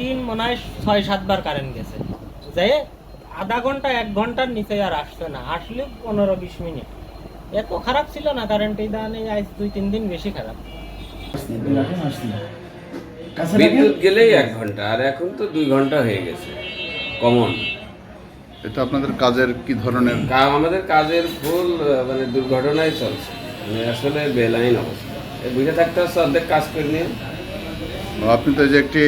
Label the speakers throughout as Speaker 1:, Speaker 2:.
Speaker 1: দিন মনে হয় ৬-৭ বার কারেন্ট গেছে, যে আধা ঘন্টা ১ ঘন্টার নিচে আর আসছে না, আসলে ১৫-২০ মিনিট। এত খারাপ ছিল না কারেন্ট, এই দানে আজ ২-৩ দিন বেশি খারাপ।
Speaker 2: বিদ্যুৎ গেলেই ১ ঘন্টা, আর এখন তো ২ ঘন্টা হয়ে গেছে কমন।
Speaker 3: এটা আপনাদের কাজের কি ধরনের?
Speaker 2: আমাদের কাজের ফুল মানে দুর্ঘটনায় চলছে, মানে আসলে বেলাইন অবস্থা। বুঝে থাকতে হচ্ছে অর্ধেক কাজ করে নিয়ে।
Speaker 3: আপনি তো এই যে একটি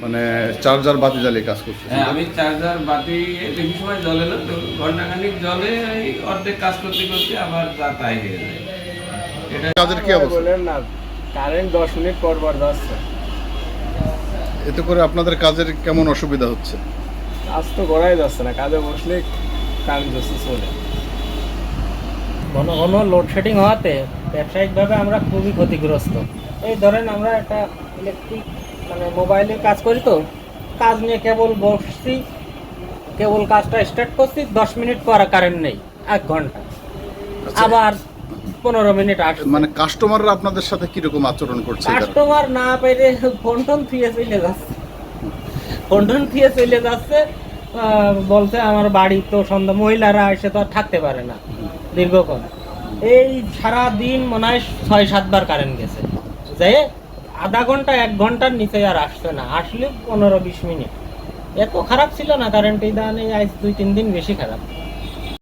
Speaker 3: মানে চার্জার বাতি জ্বালিয়ে কাজ করছেন।
Speaker 2: হ্যাঁ, আমি চার্জার বাতি বেশি সময় জ্বলে না তো, ঘন্টাখানিক জ্বলে, এই অর্ধেক কাজ করতে করতে আবার তাই হয়ে যায়। এটা
Speaker 3: কাজের কি অবস্থা?
Speaker 4: বলেন না, কারেন্ট 10 মিনিট পর পর যাচ্ছে।
Speaker 3: এতে করে আপনাদের কাজের কেমন অসুবিধা হচ্ছে?
Speaker 4: কাজ তো করাই যাচ্ছে না, কাজে বসলে কারেন্ট যাচ্ছে চলে।
Speaker 1: ঘন ঘন লোডশেডিং হওয়াতে ব্যবসায়িকভাবে আমরা খুবই ক্ষতিগ্রস্ত। এই ধরেন আমরা একটা ইলেকট্রিক মানে মোবাইলে কাজ করি, তো কাজ নিয়ে কেবল বসছি, কেবল কাজটা স্টার্ট করছি, 10 মিনিট পর কারেন্ট নেই, 1 ঘন্টা, আবার 15 মিনিট আসছে।
Speaker 3: মানে কাস্টমাররা আপনাদের সাথে কিরকম আচরণ করছে?
Speaker 1: কাস্টমার না পেরে ফোন টোন থুয়ে চলে যাচ্ছে, ফোন টোন থুয়ে চলে যাচ্ছে। বলছে আমার বাড়ি তো সন্ধ্যা, মহিলারা এসে তো আর থাকতে পারে না দীর্ঘক্ষণ। এই সারা দিন মনে হয় ৬-৭ বার কারেন্ট গেছে, যে আধা ঘন্টা ১ ঘন্টার নিচে আর আসছে না, আসলে 15-২০ মিনিট। এত খারাপ ছিল না কারেন্ট, এই দানে আজ ২-৩ দিন বেশি খারাপ।